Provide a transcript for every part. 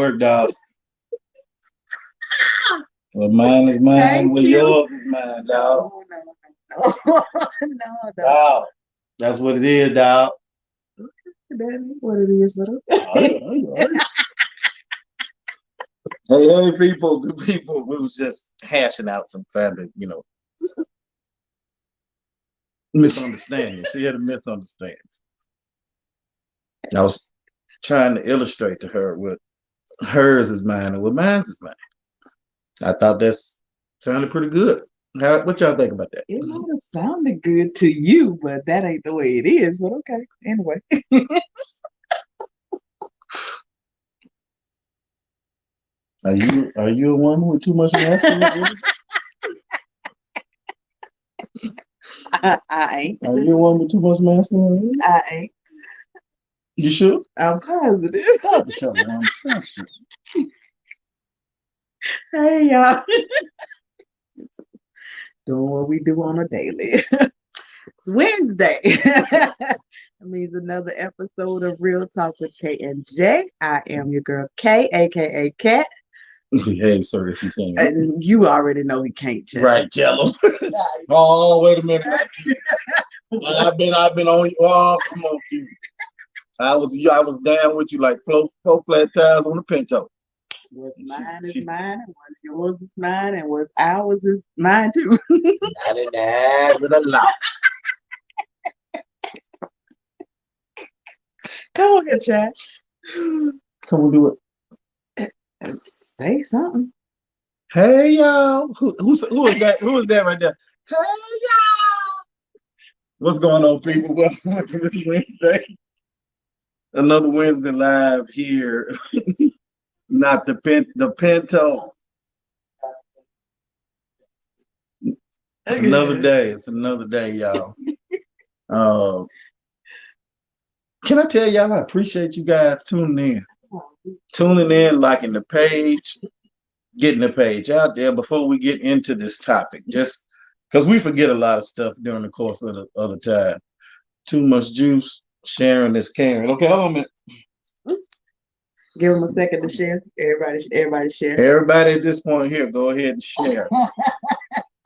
work, dog. Well, mine is mine. Thank Well, you. yours is mine, dog. No, no, dog. Dog. That's what it is, dog. That is what it is, but Hey, people, good people. We was just hashing out some family, misunderstanding. She had a misunderstanding. I was trying to illustrate to her what hers is mine and what mine is mine. I thought that sounded pretty good. What y'all think about that? it might have sounded good to you, but that ain't the way it is. But okay, anyway. Are you a woman with too much masculine? I ain't. Are you a woman with too much masculine? I ain't. You sure? I'm positive. Stop the show, man. Stop the show. Hey, y'all. Doing what we do on a daily. It's Wednesday. That means another episode of Real Talk with K and J. I am your girl K, aka Kat. Hey, sir, if you can. And you already know he can't change. Right, Jello. Oh, wait a minute. I've been on you. Oh, come on, you. I was down with you like four flat tires on the Pinto. What's mine is mine, and what's yours is mine, and what's ours is mine too. Not in that with a lot. Come on, here, Chad. Come on, do it. Say something. Hey, y'all. Who is that? Who is that right there? Hey, y'all. What's going on, people? Welcome to this Wednesday. Another Wednesday live here. Not the Pinto. It's another day. It's another day, y'all. Can I tell y'all I appreciate you guys tuning in, liking the page, getting the page out there before we get into this topic. Just because we forget a lot of stuff during the course of the other time. Too much juice, sharing is caring. Okay, hold on a minute. Give them a second to share. Everybody share. Everybody at this point here, go ahead and share.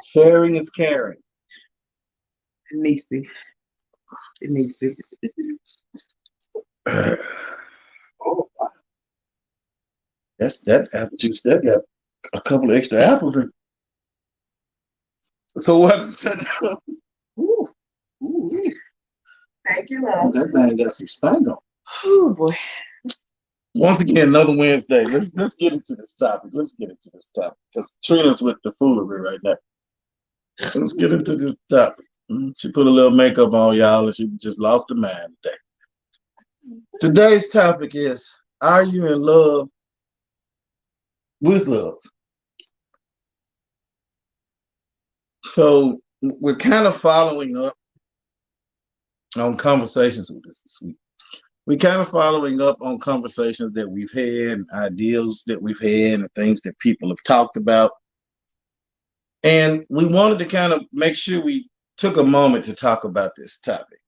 Sharing is caring. It needs to. It needs to. Oh, wow. That's that apple juice. That got a couple of extra apples in. So what? Ooh. Ooh. Thank you, love. That thing got some stank on. Oh boy. Once again, another Wednesday. Let's get into this topic. Because Trina's with the foolery right now. Let's get into this topic. She put a little makeup on, y'all, and she just lost her mind today. Today's topic is: are you in love with love? So we're kind of following up on conversations with this week. We're kind of following up on conversations that we've had, and ideals that we've had, and things that people have talked about. And we wanted to kind of make sure we took a moment to talk about this topic.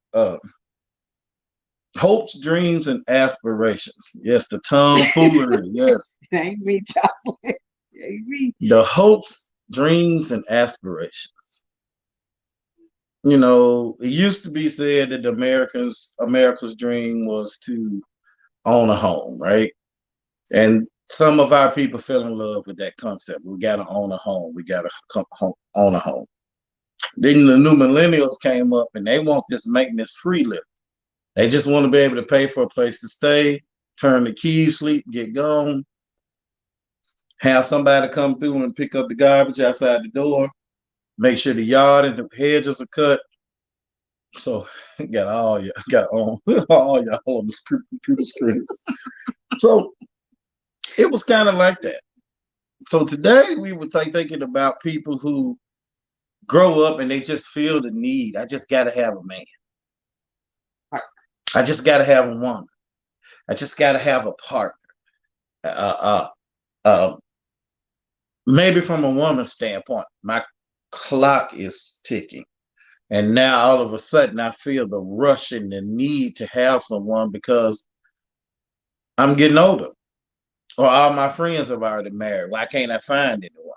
Hopes, dreams, and aspirations. Yes, the tomfoolery. Yes. Ain't me, Jocelyn. Ain't me. The hopes, dreams, and aspirations. You know, it used to be said that America's dream was to own a home, right? And some of our people fell in love with that concept. We got to own a home. We got to own a home. Then the new millennials came up and they want this maintenance-free living. They just want to be able to pay for a place to stay, turn the keys, sleep, get gone, have somebody come through and pick up the garbage outside the door, make sure the yard and the hedges are cut. So got all y'all on the computer screens. So it was kind of like that. So today we were thinking about people who grow up and they just feel the need. I just got to have a man. I just got to have a woman. I just got to have a partner. Maybe from a woman's standpoint, my clock is ticking. And now all of a sudden I feel the rush and the need to have someone because I'm getting older. or all my friends have already married. Why can't I find anyone?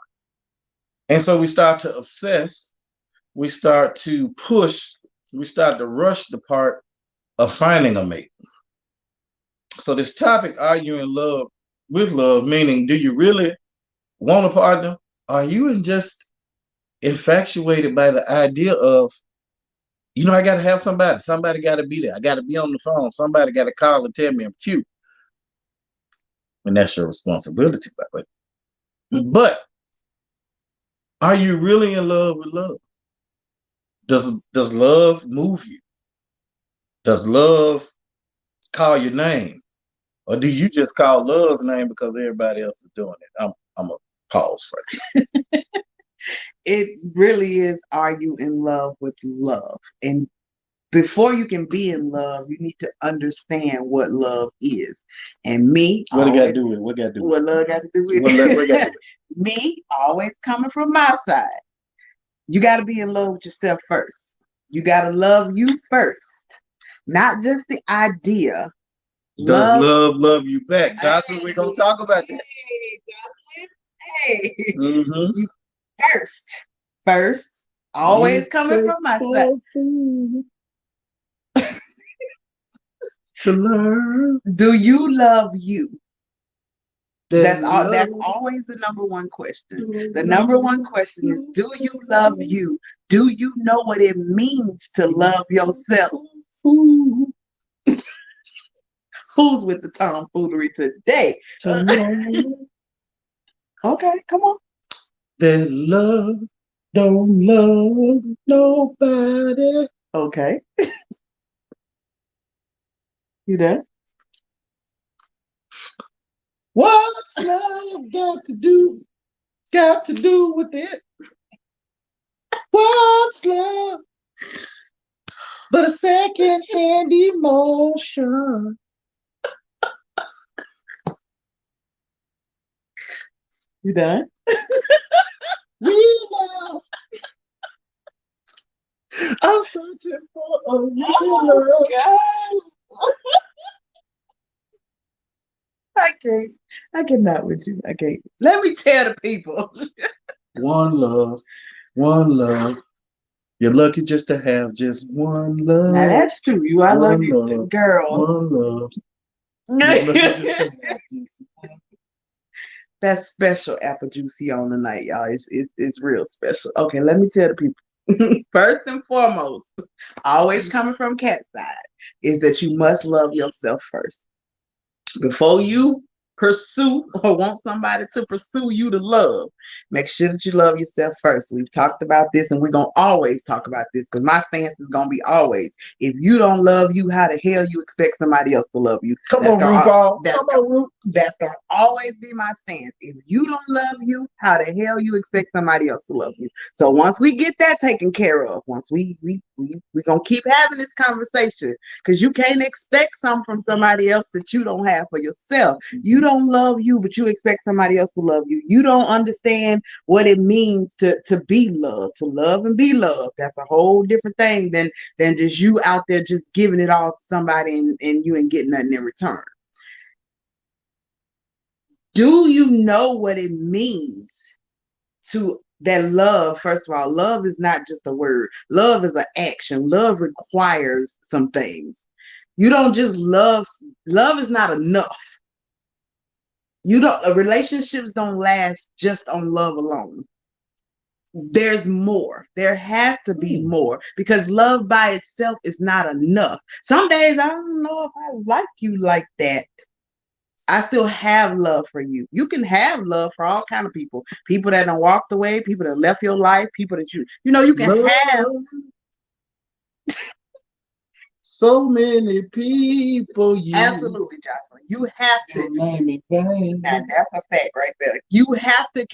And so we start to obsess. We start to push. We start to rush the part of finding a mate. So this topic, are you in love with love? Meaning, do you really want a partner? Are you just infatuated by the idea of, I got to have somebody. Somebody got to be there. I got to be on the phone. Somebody got to call and tell me I'm cute. And that's your responsibility, by the way. But are you really in love with love? Does love move you? Does love call your name? Or do you just call love's name because everybody else is doing it? I'm a pause right there. It really is, are you in love with love? And before you can be in love, you need to understand what love is. And me, What it got to always, do with it? What got to do with what it? love got to do with What got to do it. Me, always coming from my side. You got to be in love with yourself first. You got to love you first, not just the idea. Does love you back? Jocelyn, we're going to talk about that. Hey, Jocelyn. Hey. Mm-hmm. You first, always coming from my side. To learn. Do you love you? That's all. That's Love. always the number one question. The number one question is, do you love you? Do you know what it means to love yourself? Who's with the tomfoolery today? Okay, come on. That love don't love nobody. Okay. You there? What's love got to do with it? What's love but a second-hand emotion? You done? We love. I'm searching for a real love. God. I cannot with you. I can't. Let me tell the people. One love. You're lucky just to have just one love. Now that's true. You are lucky, love, girl. one love. You're lucky just to have just one. That special apple juicy on the night, y'all. It's real special. Okay, let me tell the people. First and foremost, always coming from Cat's side, is that you must love yourself first. Before you pursue or want somebody to pursue you to love, make sure that you love yourself first. We've talked about this and we're going to always talk about this because my stance is going to be always. If you don't love you, how the hell you expect somebody else to love you? Come on, RuPaul. Come on, Ru. That's going to always be my stance. If you don't love you, how the hell you expect somebody else to love you? So once we get that taken care of, once we're going to keep having this conversation because you can't expect something from somebody else that you don't have for yourself. You don't love you, but you expect somebody else to love you. You don't understand what it means to be loved, to love and be loved. That's a whole different thing than just you out there just giving it all to somebody and you ain't getting nothing in return. Do you know what it means to that love? First of all, love is not just a word. Love is an action. Love requires some things. You don't just love. Love is not enough. Relationships don't last just on love alone. There's more. There has to be more because love by itself is not enough. Some days I don't know if I like you like that. I still have love for you. You can have love for all kind of people. People that done walked away, people that left your life, people that you can have. So many people. Absolutely, Jocelyn. You have to. Now, that's a fact right there. You have to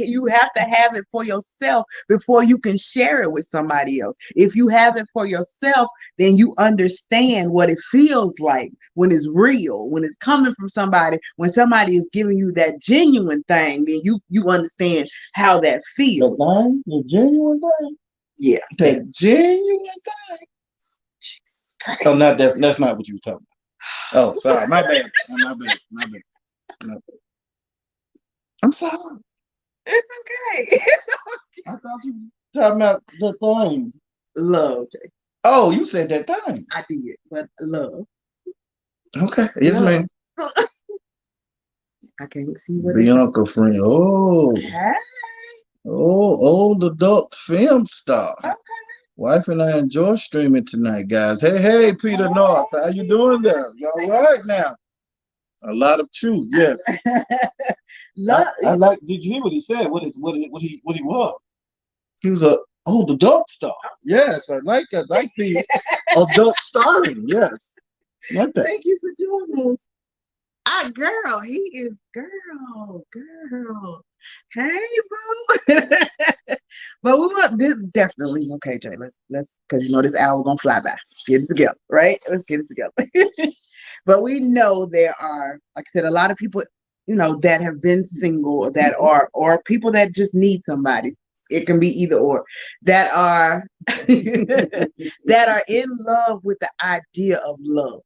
have it for yourself before you can share it with somebody else. If you have it for yourself, then you understand what it feels like when it's real, when it's coming from somebody, when somebody is giving you that genuine thing, then you understand how that feels. The genuine thing? Yeah. The genuine thing. Jesus Christ. Oh, that's not what you were talking about. Oh, sorry. My bad. My bad. I'm sorry. It's okay. I thought you were talking about the thing. Love, Jay. Oh, you said that thing. I did, but love. Okay. Yes, Love. ma'am. I can't see what it. Bianca friend. Oh, Hey. old adult film star. Okay. Wife and I enjoy streaming tonight, guys. Hey, Peter North. How you doing there? You all right now? A lot of truth, yes. Love. I like. Did you hear what he said? What he was? He was a old adult star. Yes, I like the adult starring. Yes, like that. Thank you for doing this. Girl, he is girl. Hey, bro. But we want this definitely okay, Jay. Let's because you know this hour gonna fly by. Get it together, right? Let's get it together. But we know there are, like I said, a lot of people, that have been single or that are or people that just need somebody. It can be either or that are that are in love with the idea of love.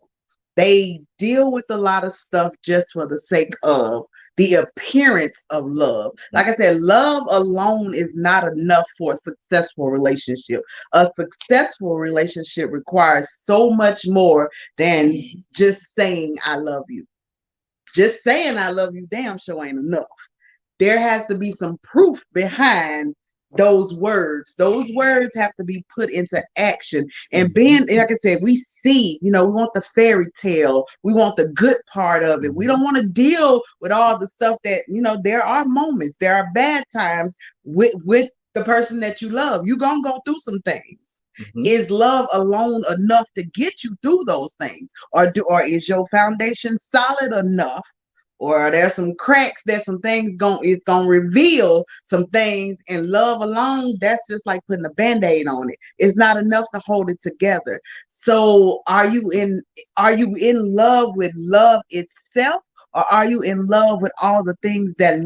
They deal with a lot of stuff just for the sake of the appearance of love. Like I said, love alone is not enough for a successful relationship. A successful relationship requires so much more than just saying, I love you. Just saying, I love you, damn sure ain't enough. There has to be some proof behind those words. Those words have to be put into action. And being, like I said, we see, we want the fairy tale. We want the good part of it. We don't want to deal with all the stuff that, there are moments, there are bad times with the person that you love. You're going to go through some things. Is love alone enough to get you through those things? Or is your foundation solid enough, or there's some cracks that some things it's gonna reveal some things, and love alone, that's just like putting a band-aid on it. It's not enough to hold it together. So are you in love with love itself, or are you in love with all the things that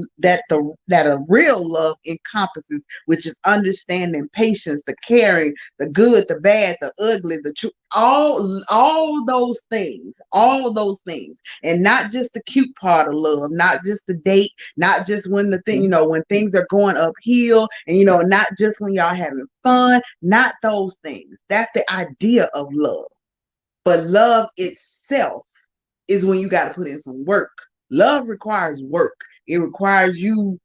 a real love encompasses, which is understanding, patience, the caring, the good, the bad, the ugly, the true, all those things, and not just the cute part of love, not just the date, not just when the thing, when things are going uphill, and not just when y'all having fun, not those things. That's the idea of love. But love itself is when you got to put in some work. Love requires work. It requires you,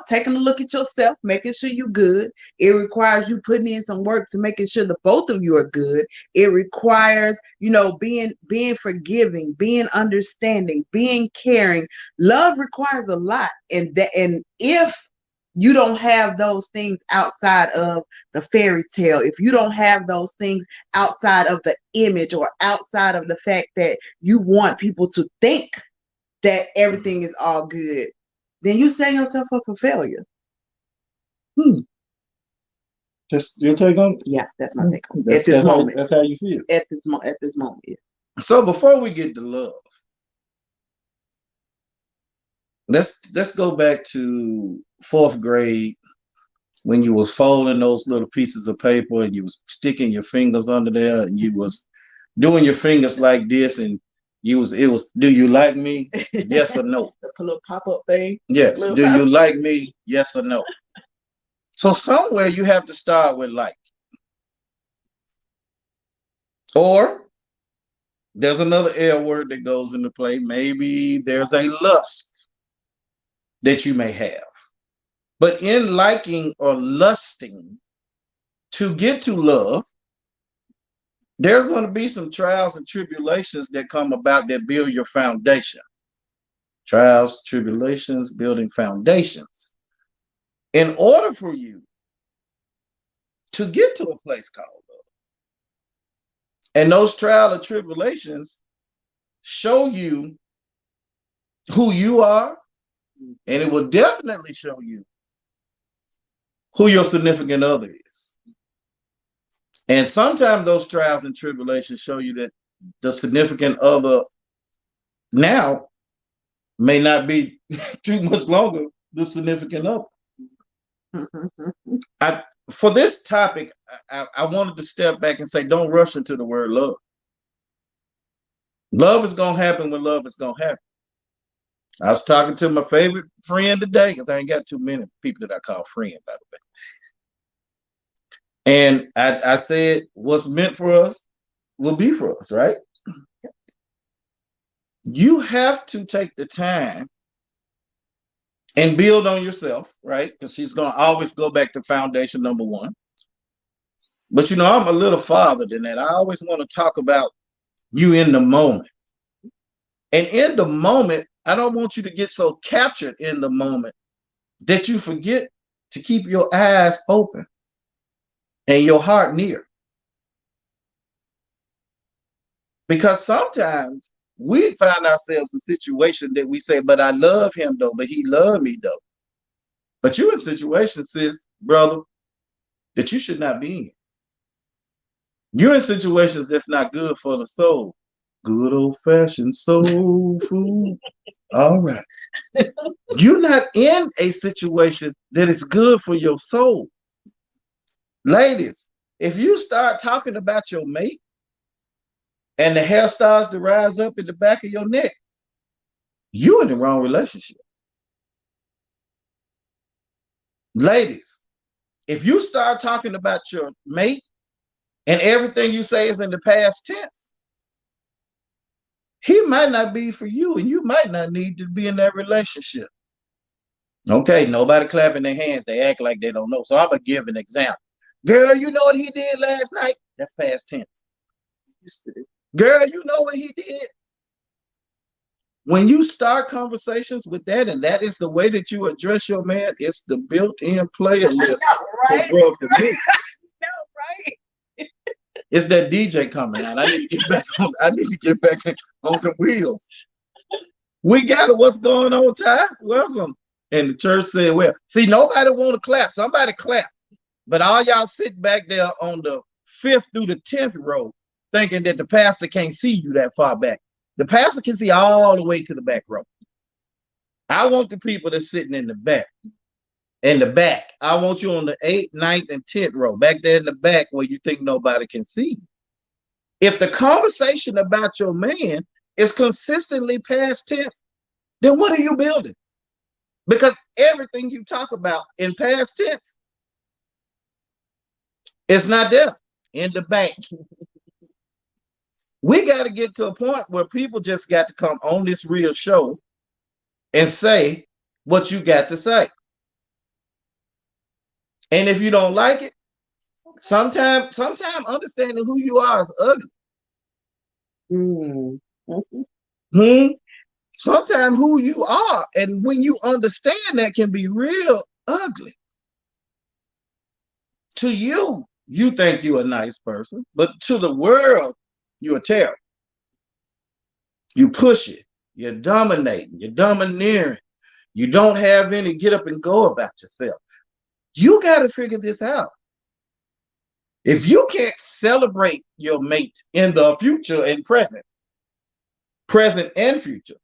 taking a look at yourself, making sure you're good. It requires you putting in some work to making sure the both of you are good. It requires, being forgiving, being understanding, being caring. Love requires a lot. And if you don't have those things outside of the fairy tale, if you don't have those things outside of the image, or outside of the fact that you want people to think that everything is all good, then you set yourself up for failure. Just your take on it? Yeah, that's my take on it. At this moment. That's how you feel. At this moment, yeah. So before we get to love, let's go back to fourth grade when you was folding those little pieces of paper and you was sticking your fingers under there and you was doing your fingers like this, and it was do you like me? Yes or no? The little pop-up thing. Yes. Do you like me? Yes or no? So somewhere you have to start with like. Or there's another L word that goes into play. Maybe there's a lust that you may have. But in liking or lusting to get to love, there's going to be some trials and tribulations that come about that build your foundation. Trials, tribulations, building foundations. In order for you to get to a place called love, and those trials and tribulations show you who you are, and it will definitely show you who your significant other is. And sometimes those trials and tribulations show you that the significant other now may not be too much longer the significant other. For this topic, I wanted to step back and say, don't rush into the word love. Love is going to happen when love is going to happen. I was talking to my favorite friend today because I ain't got too many people that I call friend, by the way. And I said, what's meant for us will be for us, right? You have to take the time and build on yourself, right? Because she's going to always go back to foundation number one. But I'm a little farther than that. I always want to talk about you in the moment. And in the moment, I don't want you to get so captured in the moment that you forget to keep your eyes open and your heart near. Because sometimes we find ourselves in a situation that we say, but I love him though, but he loved me though. But you're in situations, sis, brother, that you should not be in. You're in situations that's not good for the soul. Good old-fashioned soul food. All right. You're not in a situation that is good for your soul. Ladies, if you start talking about your mate and the hair starts to rise up in the back of your neck, you're in the wrong relationship. Ladies, if you start talking about your mate and everything you say is in the past tense, he might not be for you and you might not need to be in that relationship. Okay, nobody clapping their hands. They act like they don't know. So I'm going to give an example. Girl, you know what he did last night? That's past tense. Girl, you know what he did? When you start conversations with that, and that is the way that you address your man, it's the built-in player list right? for me. No, right? It's that DJ coming out. I need to get back on. I need to get back on the wheels. We got it. What's going on, Ty? Welcome. And the church said, well, see, nobody want to clap. Somebody clap. But all y'all sit back there on the 5th through the 10th row thinking that the pastor can't see you that far back. The pastor can see all the way to the back row. I want the people that's sitting in the back. In the back. I want you on the 8th, 9th, and 10th row. Back there in the back where you think nobody can see you. If the conversation about your man is consistently past tense, then what are you building? Because everything you talk about in past tense, it's not there in the bank. We got to get to a point where people just got to come on this real show and say what you got to say. And if you don't like it, sometimes understanding who you are is ugly. Sometimes who you are, and when you understand that, can be real ugly. To you, you think you're a nice person, but to the world, you're terrible. You push it, you're dominating, you're domineering. You don't have any get up and go about yourself. You got to figure this out. If you can't celebrate your mate in the future and present and future,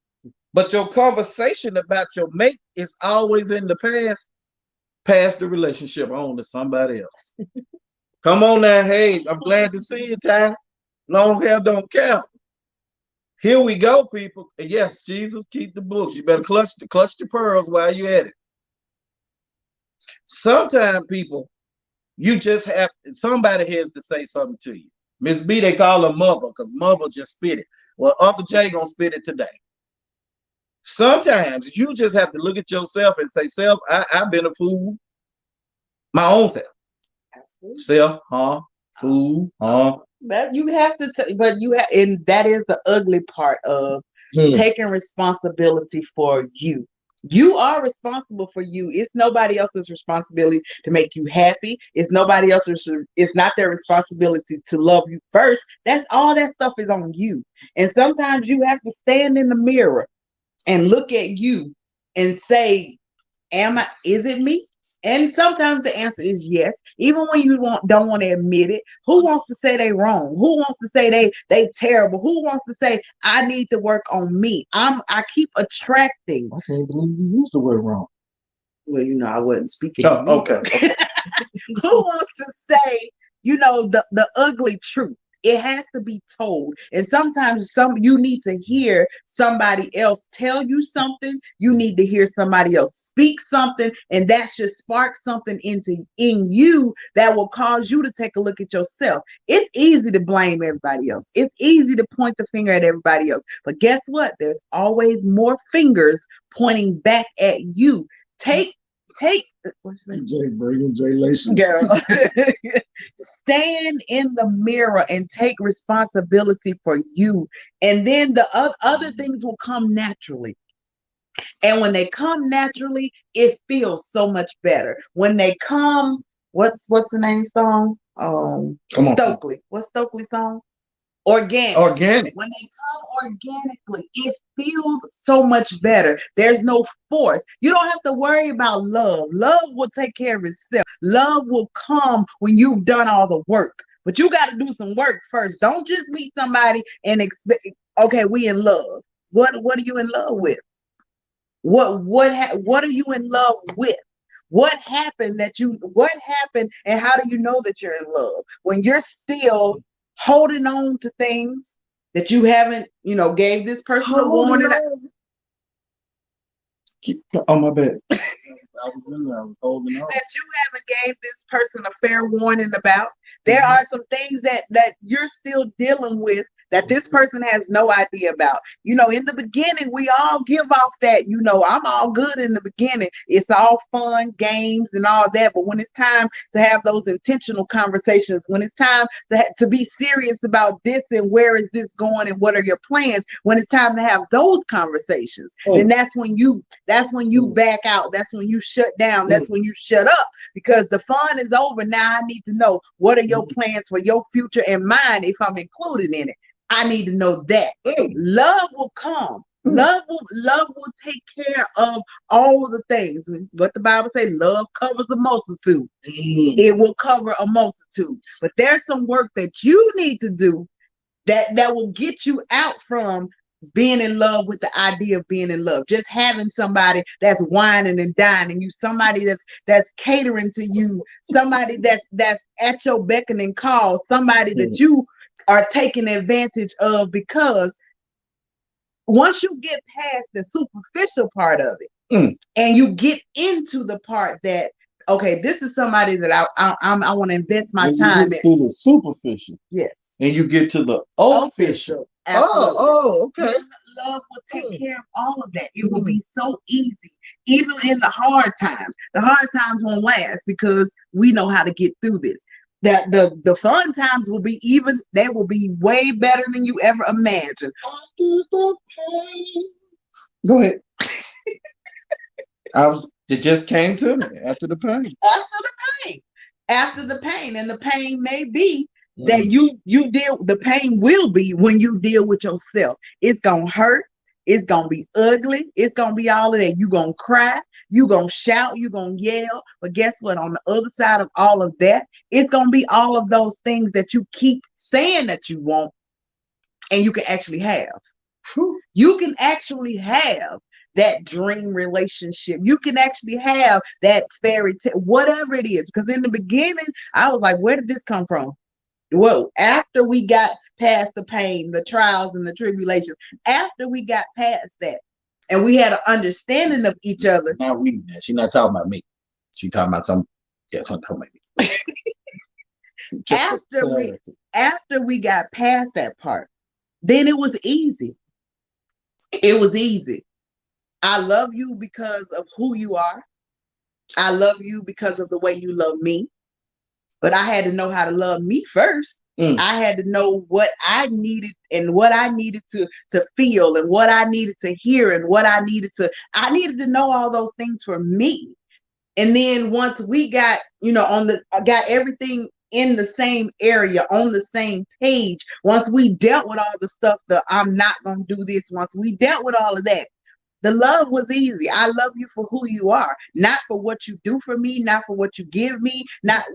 but your conversation about your mate is always in the past, pass the relationship on to somebody else. Come on now. Hey, I'm glad to see you, Ty. Long hair don't count. Here we go, people. And yes, Jesus, keep the books. You better clutch the pearls while you're at it. Sometimes, people, you just have, somebody has to say something to you. Mz B, they call her mother because mother just spit it. Well, Uncle Jay gonna spit it today. Sometimes you just have to look at yourself and say, self, I've been a fool. My own self. Absolutely. Self, fool, That you have to, but you have, and that is the ugly part of taking responsibility for you. You are responsible for you. It's nobody else's responsibility to make you happy. It's nobody else's. It's not their responsibility to love you first. That's all. That stuff is on you. And sometimes you have to stand in the mirror and look at you and say, is it me? And sometimes the answer is yes, even when you don't want to admit it. Who wants to say they wrong? Who wants to say they terrible? Who wants to say I need to work on me? I keep attracting. I can't believe you used the word wrong. Well, I wasn't speaking. Okay. Who wants to say, the ugly truth? It has to be told. And sometimes you need to hear somebody else tell you something. You need to hear somebody else speak something, and that should spark something in you that will cause you to take a look at yourself. It's easy to blame everybody else. It's easy to point the finger at everybody else. But guess what? There's always more fingers pointing back at you. Take what's your name? Jaye Baker, Jaye Lation. Girl. Stand in the mirror and take responsibility for you. And then the other things will come naturally. And when they come naturally, it feels so much better. When they come, what's the name song? Come on. Stokely. What's Stokely's song? Organic. Organic. When they come organically, it feels so much better. There's no force. You don't have to worry about love. Love will take care of itself. Love will come when you've done all the work. But you got to do some work first. Don't just meet somebody and expect, okay, we in love. What are you in love with? What are you in love with? What happened and how do you know that you're in love? When you're still holding on to things that you haven't, gave this person a warning. Oh, my bad. I was holding on. That you haven't gave this person a fair warning about. There are some things that you're still dealing with that this person has no idea about. In the beginning, we all give off that, I'm all good in the beginning. It's all fun, games, and all that. But when it's time to have those intentional conversations, when it's time to be serious about this and where is this going and what are your plans, when it's time to have those conversations, then that's when you back out. That's when you shut down. That's when you shut up, because the fun is over. Now I need to know, what are your plans for your future and mine if I'm included in it? I need to know that. Love will come. Love will take care of all the things. What the Bible says, love covers a multitude. It will cover a multitude. But there's some work that you need to do that will get you out from being in love with the idea of being in love. Just having somebody that's whining and dining you, somebody that's catering to you, somebody that's at your beck and call, somebody that you are taking advantage of, because once you get past the superficial part of it and you get into the part that, okay, this is somebody that I want to invest my time in. To the superficial. Yes. And you get to the official. Okay. Love will take care of all of that. It will be so easy, even in the hard times. The hard times won't last because we know how to get through this. That the fun times will be they will be way better than you ever imagined. Go ahead. It just came to me after the pain. After the pain. And the pain may be that the pain will be when you deal with yourself. It's gonna hurt. It's gonna be ugly. It's gonna be all of that. You're gonna cry. You're gonna shout. You're gonna yell. But guess what? On the other side of all of that, it's gonna be all of those things that you keep saying that you want, and you can actually have. You can actually have that dream relationship. You can actually have that fairy tale, whatever it is. Because in the beginning, I was like, where did this come from? Well, after we got past the pain, the trials and the tribulations, after we got past that, and we had an understanding of each other. Now she's not talking about me. She's talking about some. Yeah, she's talking about me. After we got past that part, then it was easy. It was easy. I love you because of who you are. I love you because of the way you love me. But I had to know how to love me first. I had to know what I needed and what I needed to feel and what I needed to hear and what I needed to know all those things for me. And then once we got, got everything in the same area, on the same page, once we dealt with all the stuff that I'm not going to do this, once we dealt with all of that, the love was easy. I love you for who you are, not for what you do for me, not for what you give me. Not,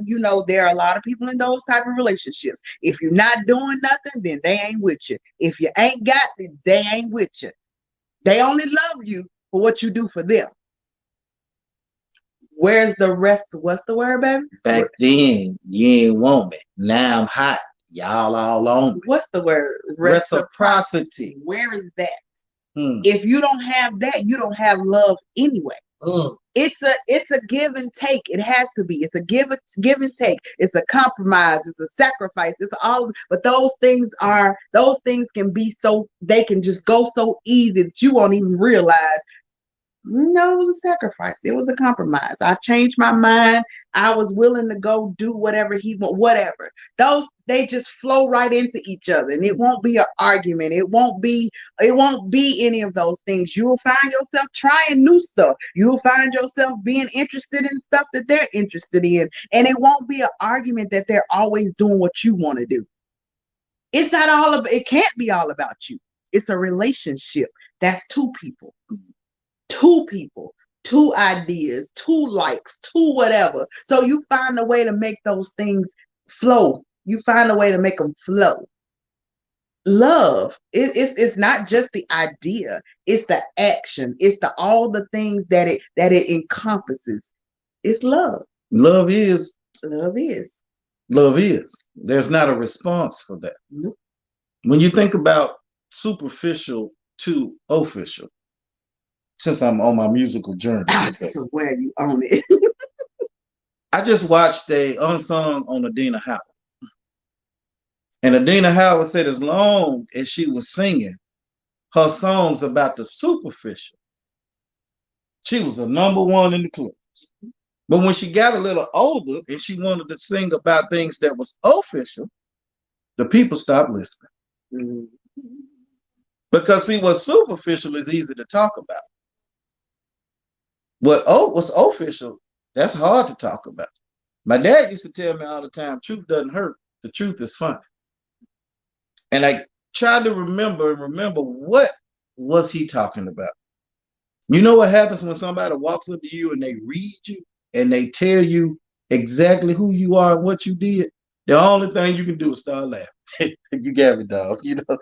there are a lot of people in those type of relationships. If you're not doing nothing, then they ain't with you. If you ain't got it, they ain't with you. They only love you for what you do for them. Where's the rest? What's the word, baby? Back then, you ain't want me. Now I'm hot. Y'all all on me. What's the word? Reciprocity. Where is that? Hmm. If you don't have that, you don't have love anyway. It's a give and take. It has to be. It's a give and take. It's a compromise. It's a sacrifice. It's all. But those things can be so, they can just go so easy that you won't even realize. No, it was a sacrifice. It was a compromise. I changed my mind. I was willing to go do whatever he want, whatever. Those, they just flow right into each other, and it won't be an argument. It won't be any of those things. You will find yourself trying new stuff. You'll find yourself being interested in stuff that they're interested in, and it won't be an argument that they're always doing what you want to do. It's not all of it. Can't be all about you. It's a relationship. That's two people, two ideas, two likes, two whatever. So you find a way to make those things flow. You find a way to make them flow. Love, it's not just the idea, it's the action, it's the all the things that it encompasses. It's love. Love is. Love is. Love is. There's not a response for that. Nope. When you think about superficial to official, since I'm on my musical journey, I swear you own it. I just watched a unsung on Adina Howard. And Adina Howard said as long as she was singing her songs about the superficial, she was the #1 in the clubs. But when she got a little older and she wanted to sing about things that was official, the people stopped listening. Mm-hmm. Because see, what superficial is easy to talk about. What's official, that's hard to talk about. My dad used to tell me all the time, truth doesn't hurt, the truth is funny. And I tried to remember what was he talking about. You know what happens when somebody walks up to you and they read you and they tell you exactly who you are and what you did? The only thing you can do is start laughing. You got me, dog. You know,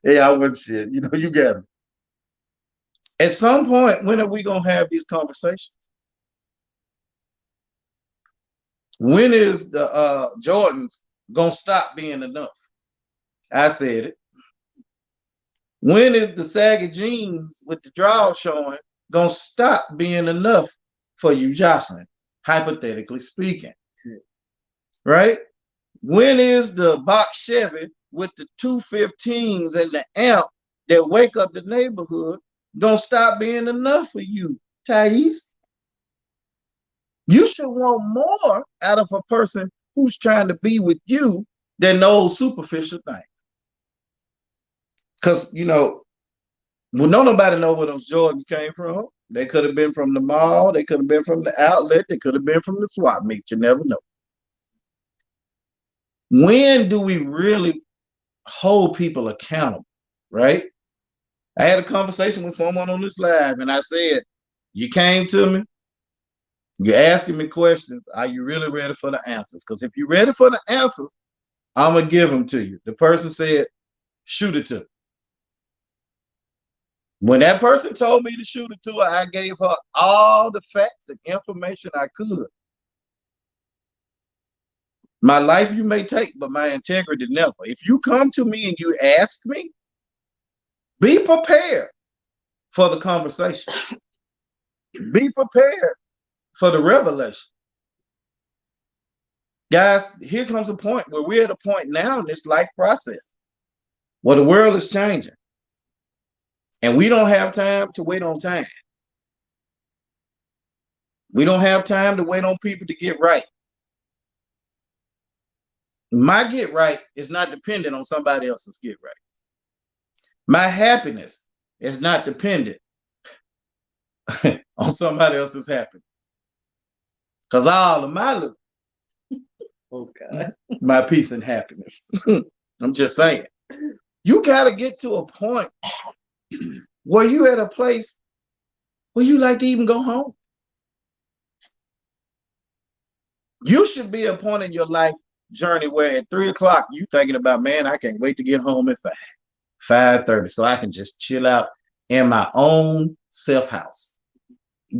hey, I wasn't shit. You know, you got me. At some point, when are we gonna have these conversations? When is the Jordans gonna stop being enough? I said it. When is the saggy jeans with the drawers showing gonna stop being enough for you, Jocelyn? Hypothetically speaking, right? When is the box Chevy with the 215s and the amp that wake up the neighborhood gonna stop being enough for you, Thais? You should want more out of a person who's trying to be with you than those superficial things. Because, you know, well, nobody know where those Jordans came from. They could have been from the mall. They could have been from the outlet. They could have been from the swap meet. You never know. When do we really hold people accountable, right? I had a conversation with someone on this live, and I said, you came to me, you're asking me questions. Are you really ready for the answers? Because if you're ready for the answers, I'm going to give them to you. The person said, shoot it to me. When that person told me to shoot it to her, I gave her all the facts and information I could. My life you may take, but my integrity never. If you come to me and you ask me, be prepared for the conversation. Be prepared for the revelation. Guys, here comes a point where we're at a point now in this life process where the world is changing. And we don't have time to wait on time. We don't have time to wait on people to get right. My get right is not dependent on somebody else's get right. My happiness is not dependent on somebody else's happiness. Because all of my loot, oh God, my peace and happiness. I'm just saying. You got to get to a point where you at a place where you like to even go home. You should be a point in your life journey where at 3 o'clock you thinking about, man, I can't wait to get home at 5:30, so I can just chill out in my own self house,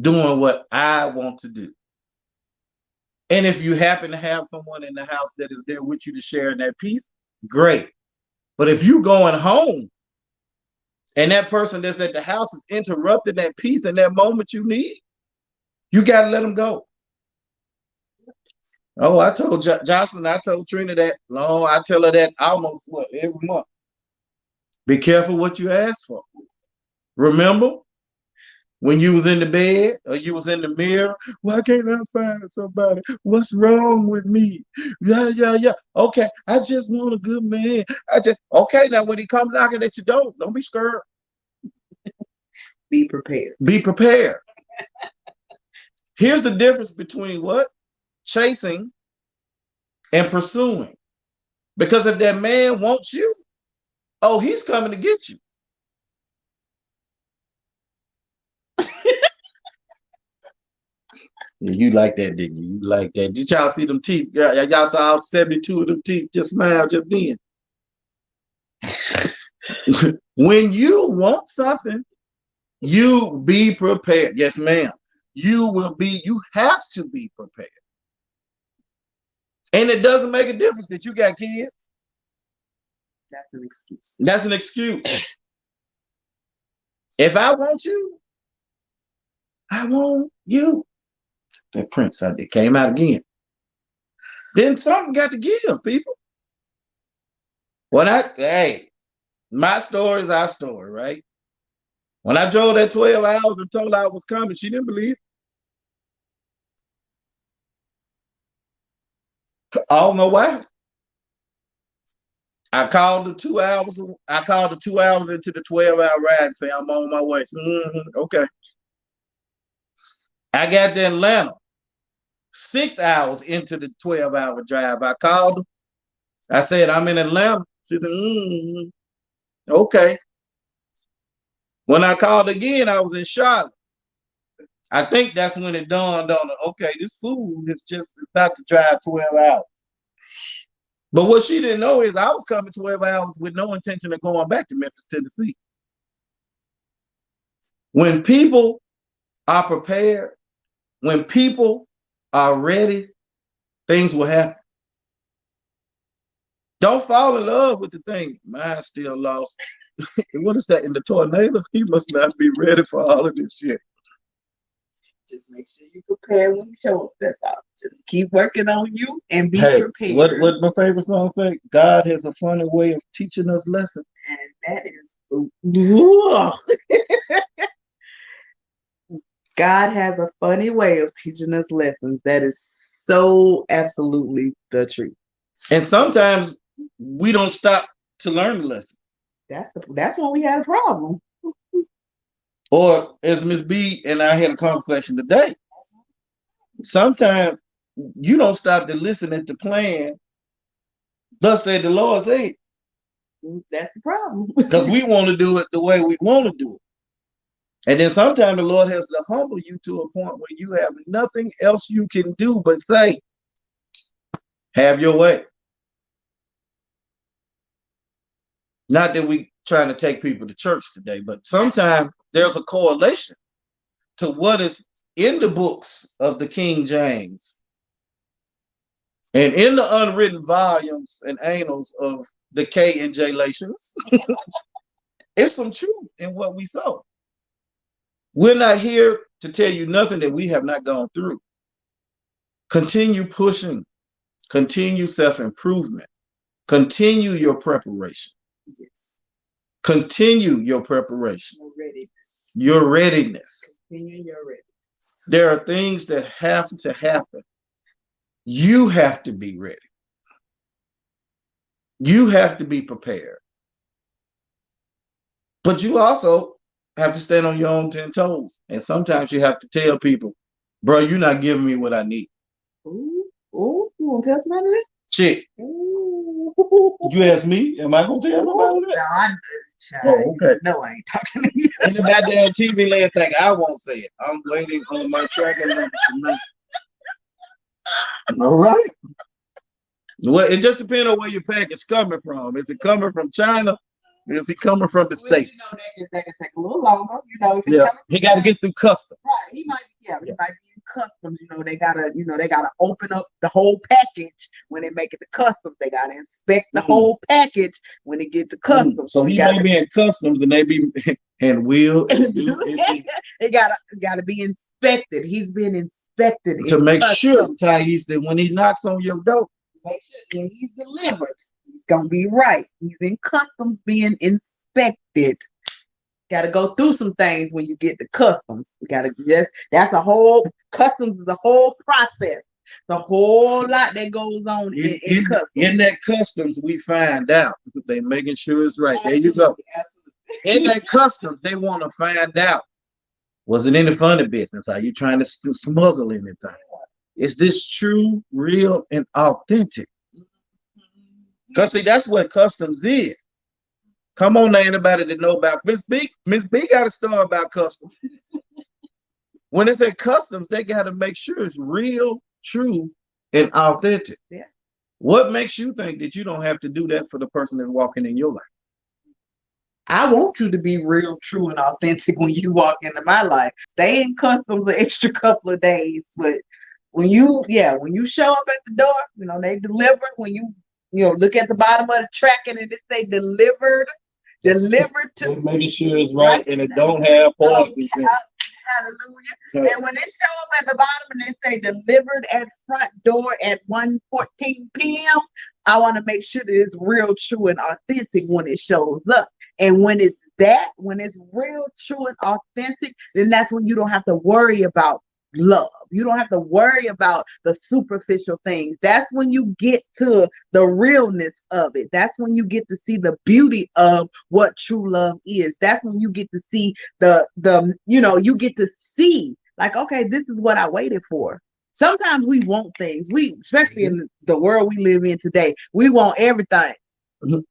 doing what I want to do. And if you happen to have someone in the house that is there with you to share in that peace, great. But if you going home and that person that's at the house is interrupting that peace and that moment you need, you got to let them go. Oh, I told Jocelyn, I told Trina that. No, I tell her that almost every month. Be careful what you ask for. Remember when you was in the bed or you was in the mirror? Why can't I find somebody? What's wrong with me? Yeah, yeah, yeah. Okay, I just want a good man. Okay. Now when he comes knocking at your door, don't be scared. Be prepared. Be prepared. Here's the difference between what? Chasing and pursuing. Because if that man wants you, oh, he's coming to get you. Yeah, you like that, didn't you? You like that. Did y'all see them teeth? Yeah, y'all saw all 72 of them teeth just smile just then. When you want something, you be prepared. Yes, ma'am. You have to be prepared. And it doesn't make a difference that you got kids. That's an excuse. That's an excuse. If I want you, I want you. That Prince out there came out again. Then something got to give, people. Hey, my story is our story, right? When I drove that 12 hours and told her I was coming, she didn't believe it. I don't know why. I called the 2 hours. I called the 2 hours into the 12-hour ride and say I'm on my way. Okay. I got to Atlanta 6 hours into the 12-hour drive. I called her. I said I'm in Atlanta. She said, okay. When I called again, I was in Charlotte. I think that's when it dawned on her, okay, this fool is just about to drive 12 hours. But what she didn't know is I was coming 12 hours with no intention of going back to Memphis, Tennessee. When people are prepared, when people are ready, things will happen. Don't fall in love with the thing. Mine's still lost. What is that in the tornado? He must not be ready for all of this shit. Just make sure you prepare when you show up. That's all. Just keep working on you and be prepared. What my favorite song say? God has a funny way of teaching us lessons. And that is God has a funny way of teaching us lessons. That is so absolutely the truth. And sometimes we don't stop to learn the lesson. That's when we have a problem. Or as Mz B and I had a conversation today, sometimes you don't stop to listen at the plan. Thus said the Lord, say, that's the problem. Because we want to do it the way we want to do it. And then sometimes the Lord has to humble you to a point where you have nothing else you can do but say, have your way. Not that we trying to take people to church today, but sometimes there's a correlation to what is in the books of the King James and in the unwritten volumes and annals of the K and J Lations. It's some truth in what we saw. We're not here to tell you nothing that we have not gone through. Continue pushing, continue self-improvement, continue your preparation. Yes. Continue your preparation. Your readiness. Your readiness. Continue your readiness. There are things that have to happen. You have to be ready. You have to be prepared. But you also have to stand on your own 10 toes. And sometimes you have to tell people, bro, you're not giving me what I need. Ooh, you want to tell somebody that? Chick. You ask me, am I going to tell somebody that? No, I'm okay. No, I ain't talking to you. In the goddamn TV land thing, I won't say it. I'm waiting on my tracking number tonight. All right. Well, it just depends on where your package coming from. Is it coming from China If he coming from the Which, you know, States. that can take a little longer. You know, if it's Yeah, coming he from got to China, get through customs. right? He might be, yeah, he Yeah. might be in customs. They gotta open up the whole package when they make it to customs. They gotta inspect the whole package when they get to customs. So he may be in customs, and they be and will it gotta be inspected. He's been inspected to in make sure, customs. Thais, that when he knocks on your door, Make sure when he's delivered, he's gonna be right. He's in customs being inspected. Got to go through some things when you get to customs. You got to that's a whole customs is a whole process. The whole lot that goes on in customs. In that customs, we find out they making sure it's right. Absolutely, there you go. Absolutely. In that customs, they want to find out, was it any funny business? Are you trying to smuggle anything? Is this true, real, and authentic? Because see, that's what customs is. Come on now, anybody that know about Miss B. Miss B got a story about customs. When it's at customs, they got to make sure it's real, true, and authentic. Yeah. What makes you think that you don't have to do that for the person that's walking in your life? I want you to be real, true, and authentic when you walk into my life. Stay in customs an extra couple of days, but when you show up at the door, they deliver. When you look at the bottom of the tracking and it say delivered to making sure it's right and it don't have poison. Hallelujah. And when it show up at the bottom and they say delivered at front door at 1:14 p.m., I want to make sure that it's real, true, and authentic when it shows up. And when it's real, true, and authentic, then that's when you don't have to worry about love. You don't have to worry about the superficial things. That's when you get to the realness of it. That's when you get to see the beauty of what true love is. That's when you get to see you get to see like, okay, this is what I waited for. Sometimes we want things. Especially in the world we live in today, we want everything. We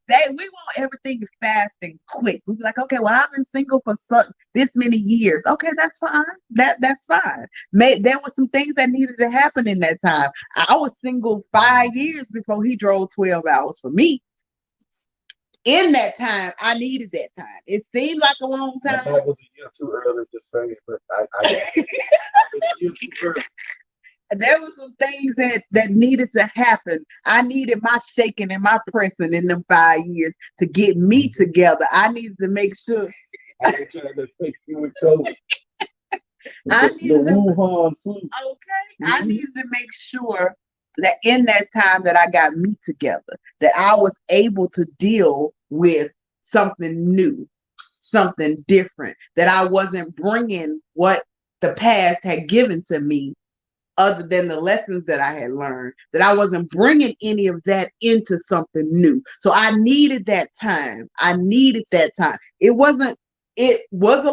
want everything fast and quick. We be like, okay, well, I've been single for this many years. Okay, that's fine. That's fine. There were some things that needed to happen in that time. I was single 5 years before he drove 12 hours for me. In that time, I needed that time. It seemed like a long time. That was a year too early to say, but I a year too early. There were some things that needed to happen. I needed my shaking and my pressing in them 5 years to get me together. I needed to make sure. I ain't trying to fix you with COVID. The Wuhan flu. Okay. I needed to make sure that in that time that I got me together, that I was able to deal with something new, something different, that I wasn't bringing what the past had given to me other than the lessons that I had learned, that I wasn't bringing any of that into something new. So I needed that time. It was a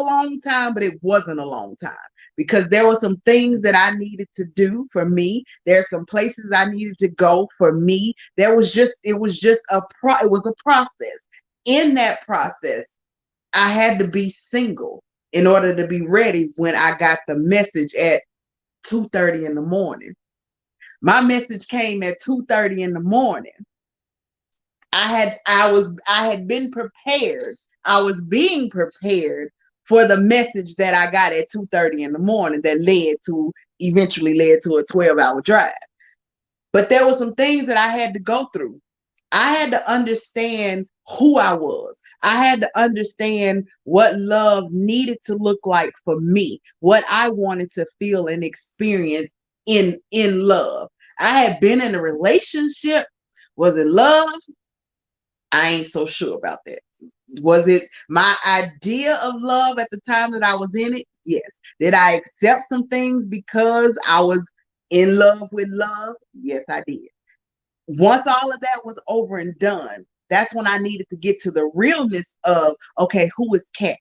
long time, but it wasn't a long time because there were some things that I needed to do for me. There's some places I needed to go for me. It was a process. In that process, I had to be single in order to be ready when I got the message at 2:30 in the morning. My message came at 2:30 in the morning. I had been prepared. I was being prepared for the message that I got at 2:30 in the morning that eventually led to a 12-hour drive. But there were some things that I had to go through. I had to understand who I was. I had to understand what love needed to look like for me, what I wanted to feel and experience in love. I had been in a relationship. Was it love? I ain't so sure about that. Was it my idea of love at the time that I was in it? Yes. Did I accept some things because I was in love with love? Yes, I did. Once all of that was over and done, that's when I needed to get to the realness of, okay, who is Kat?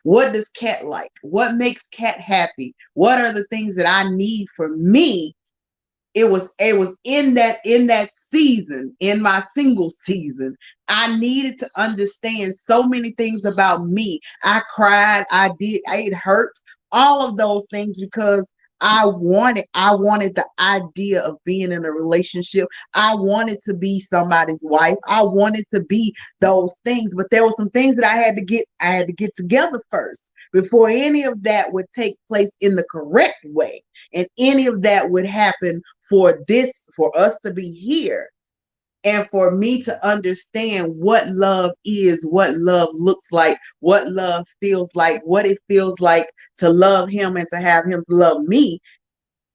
What does Kat like? What makes Kat happy? What are the things that I need for me? It was in that season, in my single season, I needed to understand so many things about me. I cried, it hurt, all of those things because I wanted the idea of being in a relationship. I wanted to be somebody's wife. I wanted to be those things, but there were some things that I had to get together first before any of that would take place in the correct way. And any of that would happen for us to be here and for me to understand what love is, what love looks like, what love feels like, what it feels like to love him and to have him love me.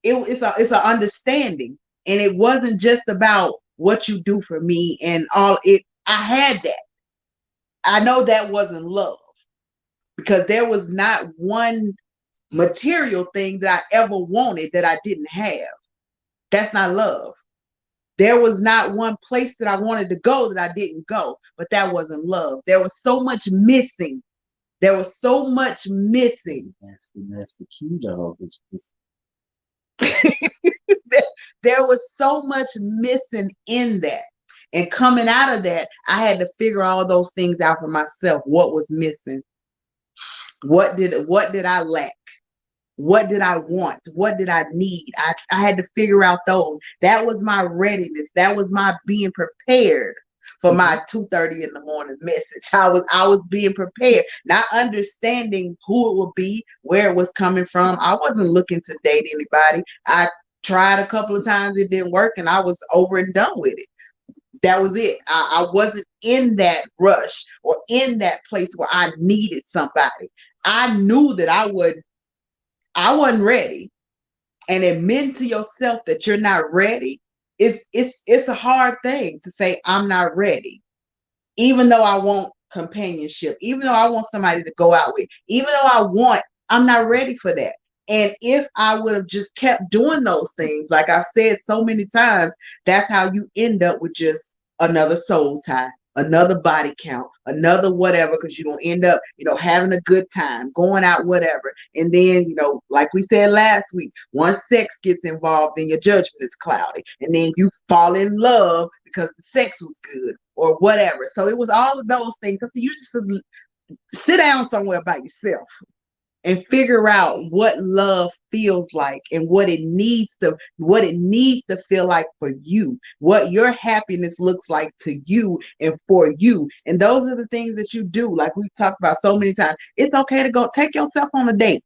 It's an understanding, and it wasn't just about what you do for me and all it. I had that. I know that wasn't love because there was not one material thing that I ever wanted that I didn't have. That's not love. There was not one place that I wanted to go that I didn't go, but that wasn't love. There was so much missing. There was so much missing. That's the key, though. There was so much missing in that. And coming out of that, I had to figure all those things out for myself. What was missing? What did I lack? What did I want? What did I need? I had to figure out those. That was my readiness. That was my being prepared for my 2:30 in the morning message. I was being prepared, not understanding who it would be, where it was coming from. I wasn't looking to date anybody. I tried a couple of times, it didn't work, and I was over and done with it. That was it. I wasn't in that rush or in that place where I needed somebody. I knew that I wasn't ready. And admitting to yourself that you're not ready, it's a hard thing to say I'm not ready. Even though I want companionship, even though I want somebody to go out with, even though I'm not ready for that. And if I would have just kept doing those things, like I've said so many times, that's how you end up with just another soul tie, another body count, another whatever, because you don't end up, having a good time, going out, whatever. And then, like we said last week, once sex gets involved, then your judgment is cloudy. And then you fall in love because the sex was good or whatever. So it was all of those things. So you just sit down somewhere by yourself and figure out what love feels like and what it needs to feel like for you, what your happiness looks like to you and for you. And those are the things that you do, like we've talked about so many times. It's okay to go take yourself on a date.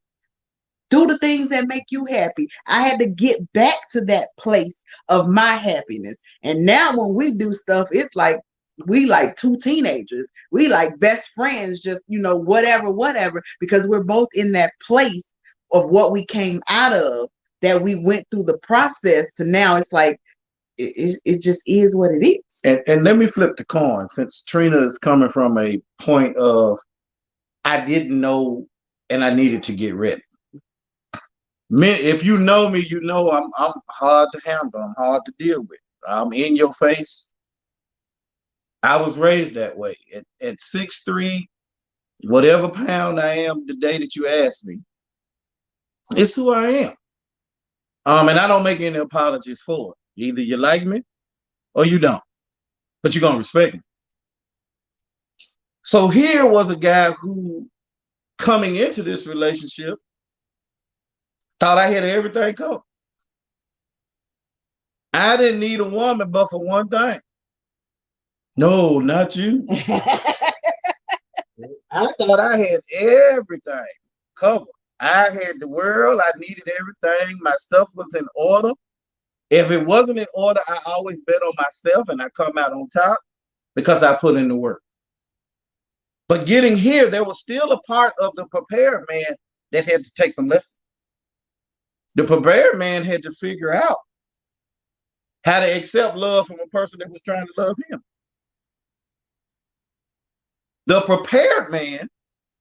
Do the things that make you happy. I had to get back to that place of my happiness. And now when we do stuff, it's like we like two teenagers. We like best friends, just, whatever, because we're both in that place of what we came out of, that we went through the process to now. It's like, it just is what it is. And let me flip the coin, since Trina is coming from a point of I didn't know and I needed to get ready. If you know me, you know I'm hard to handle. I'm hard to deal with. I'm in your face. I was raised that way. At 6'3", whatever pound I am the day that you asked me, it's who I am. And I don't make any apologies for it. Either you like me or you don't, but you're gonna respect me. So here was a guy who, coming into this relationship, thought I had everything covered. I didn't need a woman but for one thing. No, not you. I thought I had everything covered. I had the world. I needed everything. My stuff was in order. If it wasn't in order, I always bet on myself and I come out on top because I put in the work. But getting here, there was still a part of the prepared man that had to take some lessons. The prepared man had to figure out how to accept love from a person that was trying to love him. The prepared man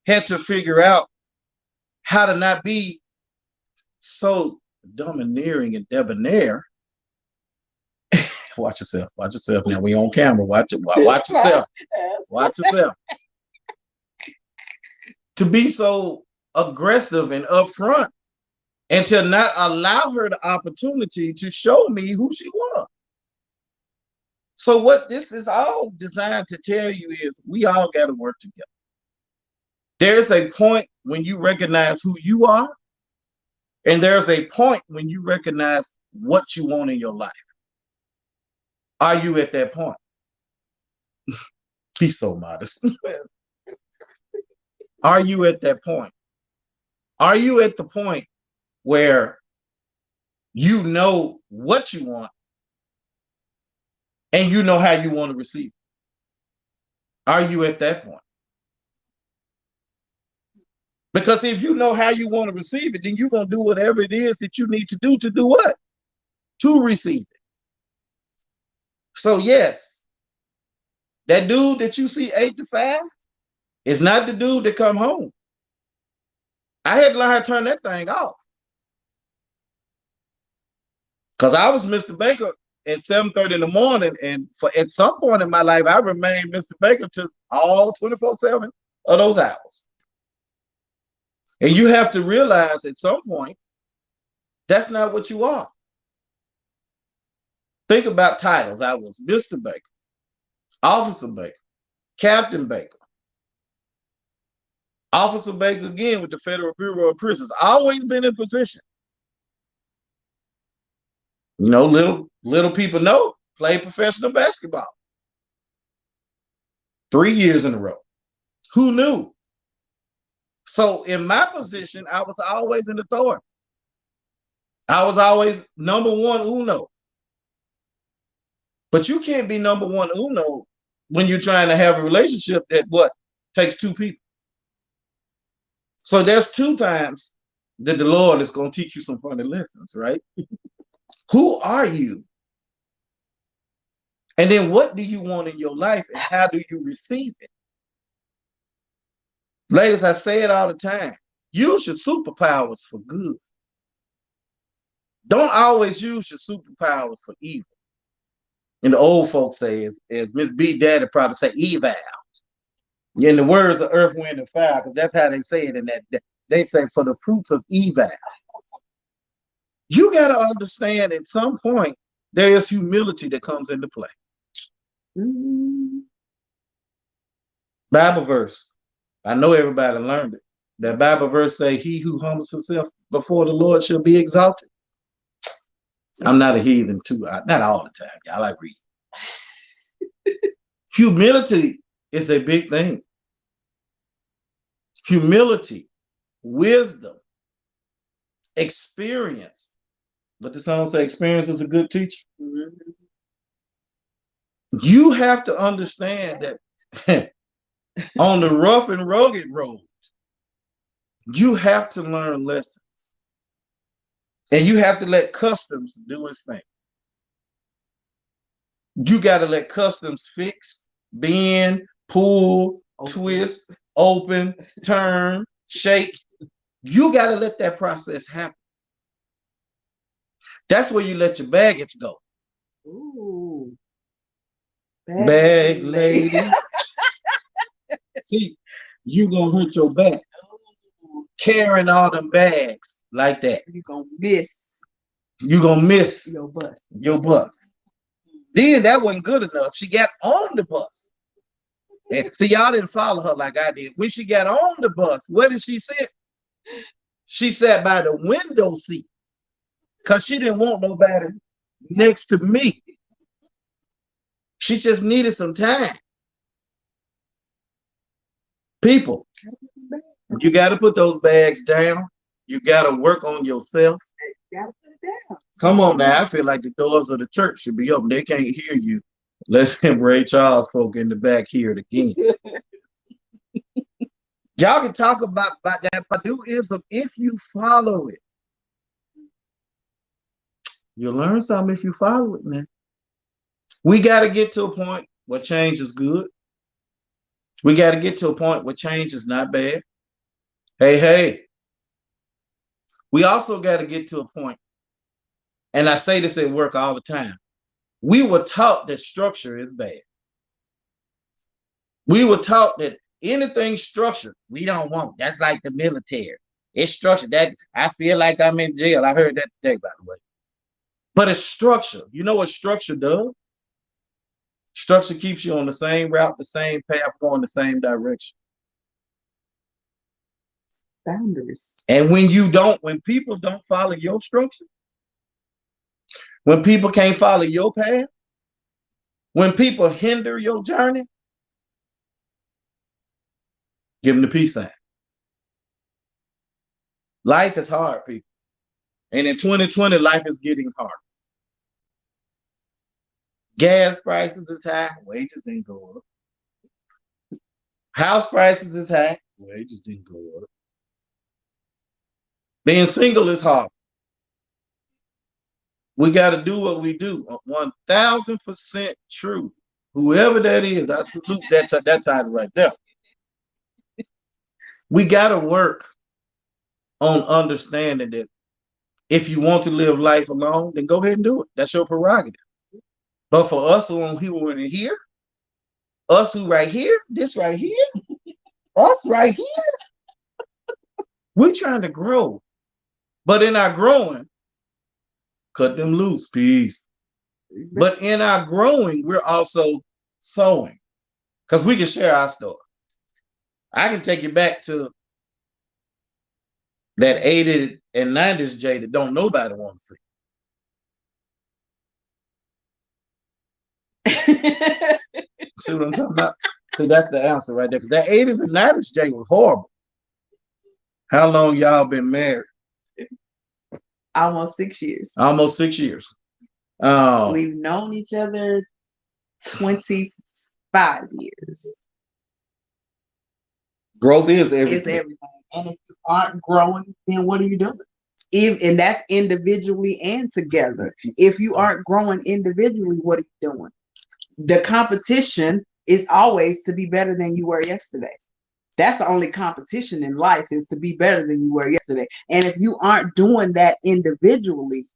had to figure out how to not be so domineering and debonair. Watch yourself. Watch yourself now. We on camera. Watch yourself. Watch yourself. To be so aggressive and upfront, and to not allow her the opportunity to show me who she was. So what this is all designed to tell you is we all got to work together. There's a point when you recognize who you are And there's a point when you recognize what you want in your life. Are you at that point? He's so modest. Are you at that point? Are you at the point where you know what you want and you know how you want to receive it? Are you at that point? Because if you know how you want to receive it, then you're going to do whatever it is that you need to do what? To receive it. So yes, that dude that you see 8 to 5 is not the dude that come home. I had to learn how to turn that thing off. Because I was Mr. Baker at 7:30 in the morning, and at some point in my life, I remained Mr. Baker to all 24/7 of those hours. And you have to realize at some point, that's not what you are. Think about titles. I was Mr. Baker, Officer Baker, Captain Baker, Officer Baker again with the Federal Bureau of Prisons. Always been in position. You know, little people know, played professional basketball 3 years in a row. Who knew? So in my position, I was always in authority. I was always number one uno. But you can't be number one uno when you're trying to have a relationship that takes 2 people. So there's 2 times that the Lord is going to teach you some funny lessons, right? Who are you? And then what do you want in your life and how do you receive it? Ladies, I say it all the time. Use your superpowers for good. Don't always use your superpowers for evil. And the old folks say, as Mz Bee Daddy probably say, eval. In the words of Earth, Wind, and Fire, because that's how they say it in that. They say, for the fruits of evil. You got to understand at some point, there is humility that comes into play. Bible verse. I know everybody learned it. That Bible verse say, he who humbles himself before the Lord shall be exalted. I'm not a heathen too. Not all the time. I like reading. Humility is a big thing. Humility, wisdom, experience. But the song say experience is a good teacher. Mm-hmm. You have to understand that on the rough and rugged road, you have to learn lessons. And you have to let customs do its thing. You got to let customs fix, bend, pull, twist, open, turn, shake. You got to let that process happen. That's where you let your baggage go. Ooh. Bag lady. See, you gonna hurt your back carrying all them bags like that. You're gonna miss. You're gonna miss your bus. Your bus. Then that wasn't good enough. She got on the bus. And see, y'all didn't follow her like I did. When she got on the bus, where did she sit? She sat by the window seat because she didn't want nobody next to me. She just needed some time. People, you got to put those bags down. You got to work on yourself. You got to put it down. Come on now. I feel like the doors of the church should be open. They can't hear you. Let's have Ray Charles folk in the back hear it again. Y'all can talk about that Baduism if you follow it. You'll learn something if you follow it, man. We got to get to a point where change is good. We got to get to a point where change is not bad. Hey. We also got to get to a point, and I say this at work all the time. We were taught that structure is bad. We were taught that anything structured, we don't want. That's like the military. It's structured. That I feel like I'm in jail. I heard that today, by the way. But it's structure. You know what structure does? Structure keeps you on the same route, the same path, going the same direction. Boundaries. And when people don't follow your structure, when people can't follow your path, when people hinder your journey, give them the peace sign. Life is hard, people. And in 2020, life is getting hard. Gas prices is high, wages didn't go up. House prices is high, wages didn't go up. Being single is hard. We got to do what we do. 1,000% true. Whoever that is, I salute that title right there. We got to work on understanding that if you want to live life alone, then go ahead and do it. That's your prerogative. But for us who are in here, us who right here, this right here, us right here, we're trying to grow. But in our growing, cut them loose, peace. But in our growing, we're also sowing. Because we can share our story. I can take you back to that 80s and 90s Jay that don't nobody want to see. See what I'm talking about? See, that's the answer right there. Because that 80s and 90s Jay was horrible. How long y'all been married? Almost 6 years. Almost 6 years. We've known each other 25 years. Growth is everything. It's everything. And if you aren't growing, then what are you doing? And that's individually and together. If you aren't growing individually, what are you doing? The competition is always to be better than you were yesterday. That's the only competition in life, is to be better than you were yesterday. And if you aren't doing that individually,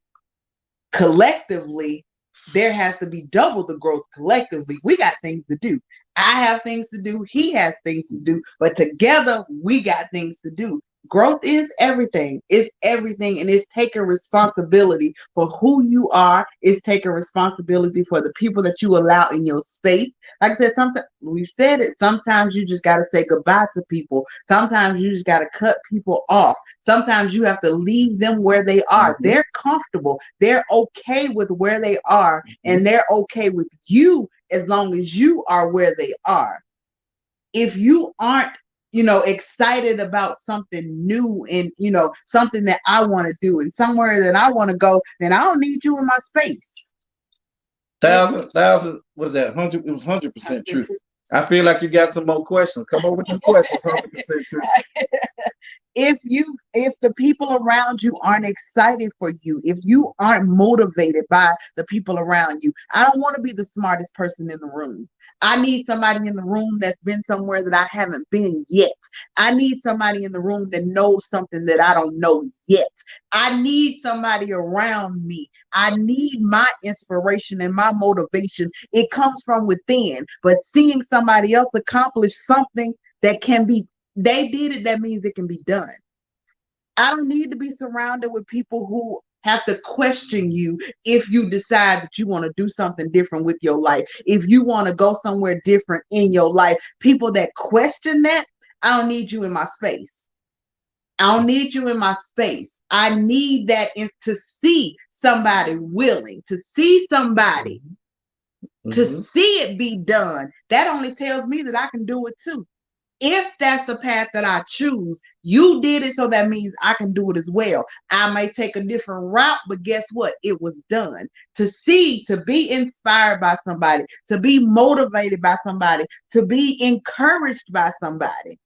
collectively, there has to be double the growth collectively. We got things to do. I have things to do. He has things to do. But together, we got things to do. Growth is everything. It's everything. And it's taking responsibility for who you are. It's taking responsibility for the people that you allow in your space. Like I said, sometimes we've said it. Sometimes you just got to say goodbye to people. Sometimes you just got to cut people off. Sometimes you have to leave them where they are. Mm-hmm. They're comfortable. They're okay with where they are. And they're okay with you as long as you are where they are. If you aren't, excited about something new and, something that I want to do and somewhere that I want to go, then I don't need you in my space. Thousand, was that 100? It was 100% true. I feel like you got some more questions. Come on with them questions. 100% true. If the people around you aren't excited for you, if you aren't motivated by the people around you, I don't want to be the smartest person in the room. I need somebody in the room that's been somewhere that I haven't been yet. I need somebody in the room that knows something that I don't know yet. I need somebody around me. I need my inspiration and my motivation. It comes from within. But seeing somebody else accomplish something that can be, they did it, that means it can be done. I don't need to be surrounded with people who have to question you if you decide that you want to do something different with your life. If you want to go somewhere different in your life, people that question that, I don't need you in my space. I don't need you in my space. I need that to see somebody willing, to see somebody, to see it be done. That only tells me that I can do it too. If that's the path that I choose, you did it, so that means I can do it as well. I may take a different route, but guess what? It was done. To be inspired by somebody, to be motivated by somebody, to be encouraged by somebody.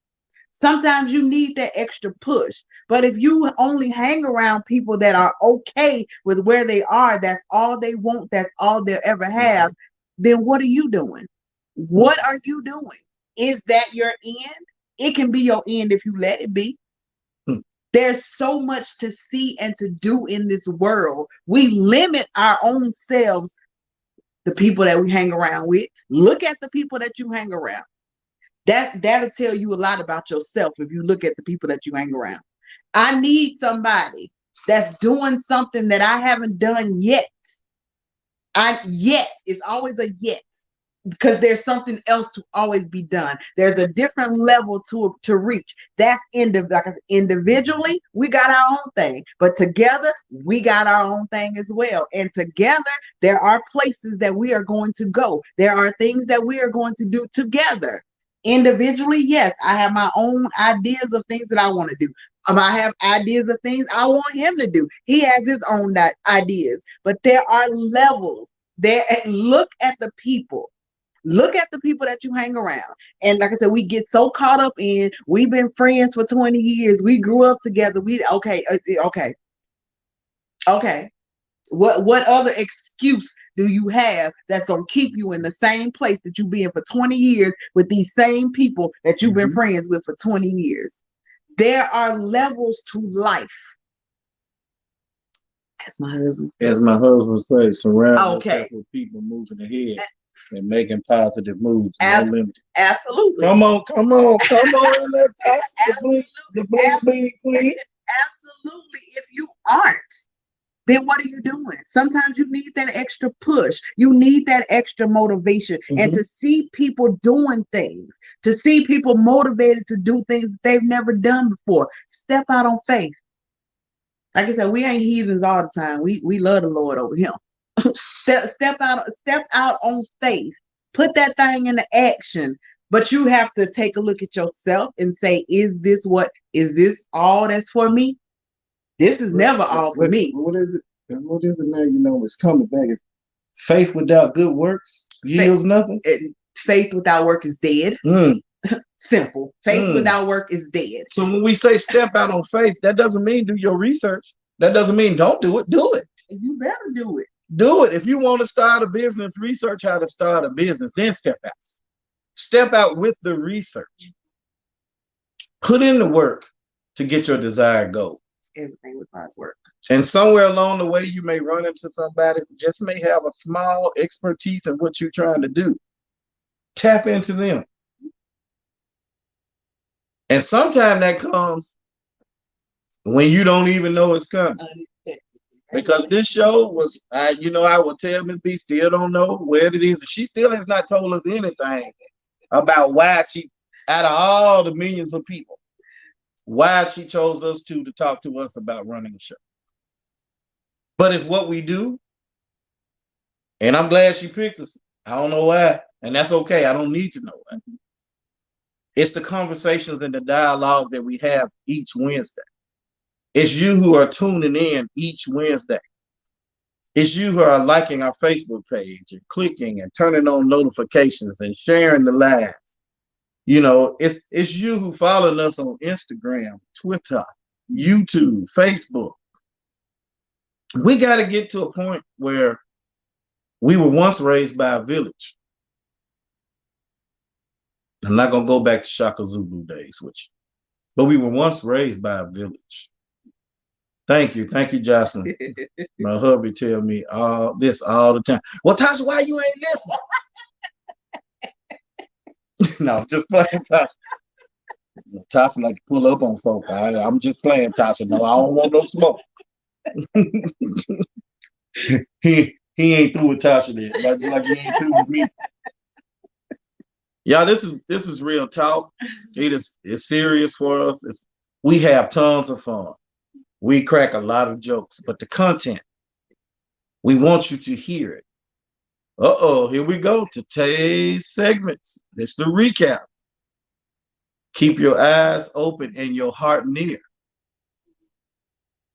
Sometimes you need that extra push. But if you only hang around people that are okay with where they are, that's all they want, that's all they'll ever have, then what are you doing? What are you doing? Is that your end? It can be your end if you let it be. There's so much to see and to do in this world. We limit our own selves, the people that we hang around with. Look at the people that you hang around. That'll tell you a lot about yourself if you look at the people that you hang around. I need somebody that's doing something that I haven't done yet. It's always a yet. because there's something else to always be done. There's a different level to reach. That's like individually, we got our own thing, but together we got our own thing as well. And together, there are places that we are going to go. There are things that we are going to do together. Individually, yes, I have my own ideas of things that I want to do. I have ideas of things I want him to do. He has his own ideas, but there are levels. There, look at the people. Look at the people that you hang around. And like I said, we get so caught up in, we've been friends for 20 years. We grew up together. Okay. What other excuse do you have that's going to keep you in the same place that you've been for 20 years with these same people that you've been friends with for 20 years? There are levels to life. As my husband say, surround yourself with people moving ahead and making positive moves. Absolutely. Come on. Let's talk the blue queen. Absolutely. If you aren't, then what are you doing? Sometimes you need that extra push. You need that extra motivation. And to see people doing things, to see people motivated to do things that they've never done before, step out on faith. Like I said, we ain't heathens all the time. We love the Lord over him. step out on faith. Put that thing into action. But you have to take a look at yourself and say, is this all that's for me? This is never all for me. What is it? What is it now? You know, it's coming back. It's faith without good works yields nothing. Faith without work is dead. Simple. Faith without work is dead. So when we say step out on faith, that doesn't mean do your research. That doesn't mean don't do it. Do it. You better do it. Do it. If you want to start a business, research how to start a business, then step out. Step out with the research. Put in the work to get your desired goal. Everything requires work. And somewhere along the way, you may run into somebody who just may have a small expertise in what you're trying to do. Tap into them. And sometimes that comes when you don't even know it's coming. Because this show was, I will tell Ms. B still don't know where it is. She still has not told us anything about why she, out of all the millions of people, why she chose us to talk to us about running the show. But it's what we do. And I'm glad she picked us. I don't know why. And that's okay. I don't need to know why. It's the conversations and the dialogue that we have each Wednesday. It's you who are tuning in each Wednesday. It's you who are liking our Facebook page and clicking and turning on notifications and sharing the live. You know, it's you who following us on Instagram, Twitter, YouTube, Facebook. We got to get to a point where we were once raised by a village. I'm not going to go back to Shaka Zulu days with you, but we were once raised by a village. Thank you, Jocelyn. My hubby tell me all this all the time. Well, Tasha, why you ain't listening? No, just playing, Tasha. Tasha like to pull up on folk. I'm just playing, Tasha. No, I don't want no smoke. he ain't through with Tasha there, like he ain't through with me. Y'all, this is real talk. It's serious for us. We have tons of fun. We crack a lot of jokes, but the content, we want you to hear it. Here we go. Today's segments. It's the recap. Keep your eyes open and your heart near.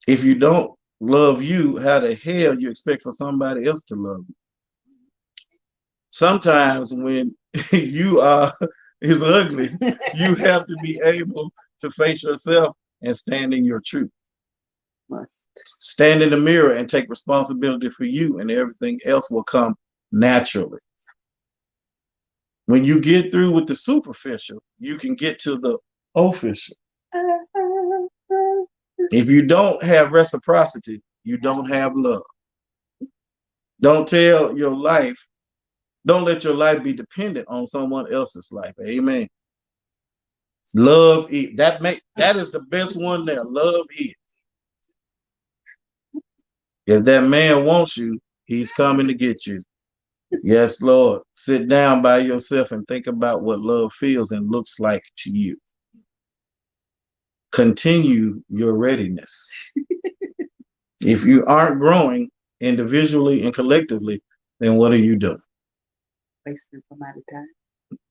If you don't love you, how the hell you expect for somebody else to love you? Sometimes when you is ugly, you have to be able to face yourself and stand in your truth. Stand in the mirror and take responsibility for you, and everything else will come naturally. When you get through with the superficial, you can get to the official. If you don't have reciprocity, you don't have love. Don't let your life be dependent on someone else's life. Amen. Love is that is the best one there. Love is. If that man wants you, he's coming to get you. Yes, Lord. Sit down by yourself and think about what love feels and looks like to you. Continue your readiness. If you aren't growing individually and collectively, then what are you doing? Wasting somebody's time.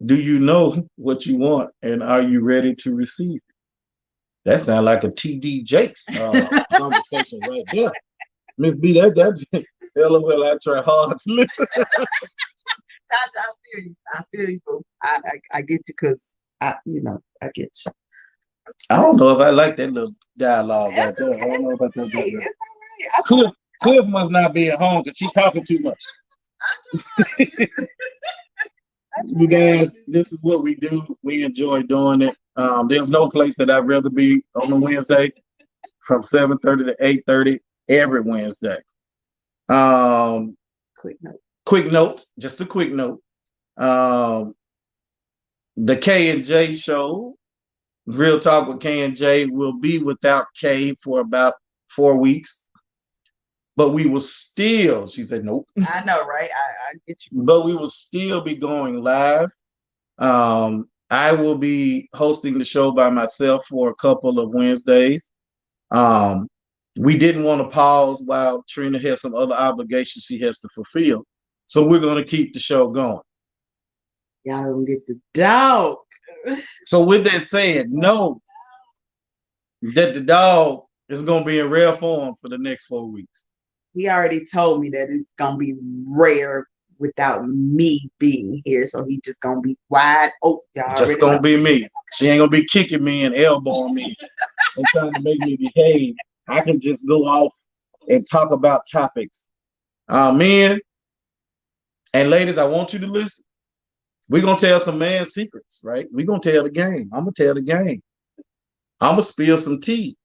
Do you know what you want and are you ready to receive it? That sounds like a TD Jakes conversation right there. Miss B, that hell well, I try hard to listen. Tasha, I feel you. I feel you, boo. I get you because I get you. I don't know if I like that little dialogue right there. I don't know about that. Hey, it's all right. Cliff must not be at home because she's talking too much. You guys, this is what we do. We enjoy doing it. There's no place that I'd rather be on a Wednesday from 7:30 to 8:30 every Wednesday. Um, quick note, just a quick note. Um, the K and J show, Real Talk with K and J, will be without K for about 4 weeks. But we will still, she said, nope. I know, right? I get you. But we will still be going live. I will be hosting the show by myself for a couple of Wednesdays. We didn't want to pause while Trina has some other obligations she has to fulfill. So we're going to keep the show going. Y'all don't get the dog. So with that said, know that the dog is going to be in rare form for the next 4 weeks. He already told me that it's going to be rare without me being here. So he just going to be wide open. Y'all just going to be me. She ain't going to be kicking me and elbowing me and trying to make me behave. I can just go off and talk about topics. Men and ladies, I want you to listen. We're going to tell some man secrets, right? We're going to tell the game. I'm going to tell the game. I'm going to spill some tea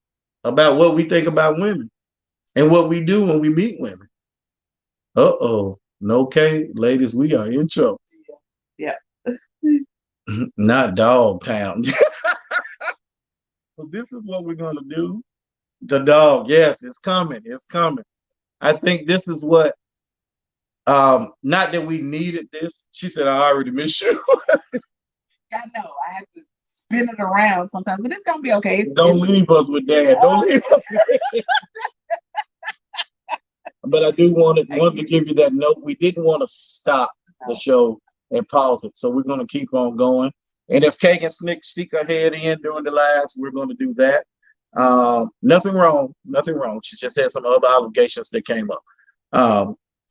about what we think about women and what we do when we meet women. Uh-oh. Okay, ladies, we are in trouble. Yeah. Not dog town. So this is what we're going to do. The dog, yes, it's coming. It's coming. I think this is what, not that we needed this. She said, I already miss you. I know. I have to spin it around sometimes, but it's going to be okay. Don't leave us with Dad. Don't leave us with Dad. But I do want to give you that note. We didn't want to stop the show and pause it. So we're going to keep on going. And if Kay can stick her head in during the lives, we're going to do that. Nothing wrong. Nothing wrong. She just had some other obligations that came up.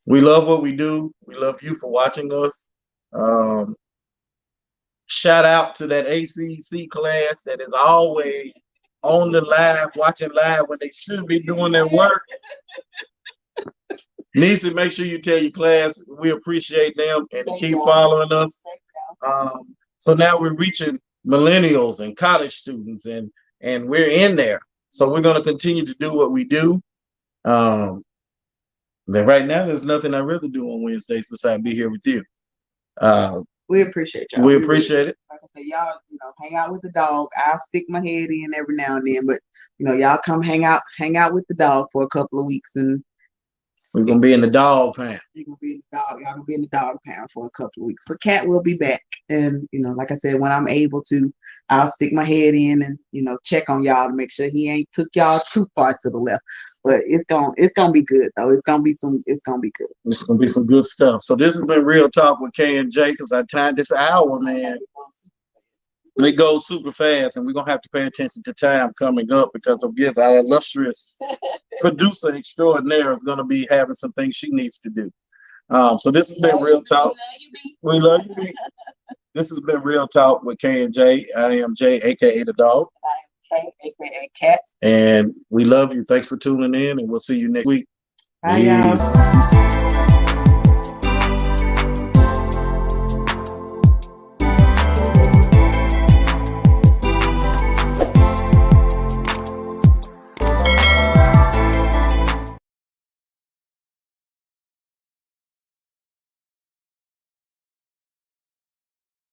We love what we do. We love you for watching us. Shout out to that ACC class that is always on the live, watching live when they should be doing their work. Nisa, make sure you tell your class we appreciate them and keep following us. So now we're reaching millennials and college students, and we're in there. So we're going to continue to do what we do. But right now, there's nothing I'd rather do on Wednesdays besides be here with you. We appreciate y'all. We appreciate it. Like I said, y'all, hang out with the dog. I'll stick my head in every now and then, but y'all come hang out with the dog for a couple of weeks, and we're gonna be in the dog pound. You're gonna be in the dog. Y'all gonna be in the dog pound for a couple of weeks. But Cat will be back, and like I said, when I'm able to, I'll stick my head in and check on y'all to make sure he ain't took y'all too far to the left. But it's gonna be good though. It's gonna be good. It's gonna be some good stuff. So this has been Real Talk with K and J, because I timed this hour, man. It goes super fast, and we're gonna have to pay attention to time coming up because of this. Our illustrious producer extraordinaire is gonna be having some things she needs to do. So this has been Real Talk. We love you, B. This has been Real Talk with K and J. I am Jay, aka the dog. I am K, aka Cat. And we love you. Thanks for tuning in, and we'll see you next week. Bye, y'all.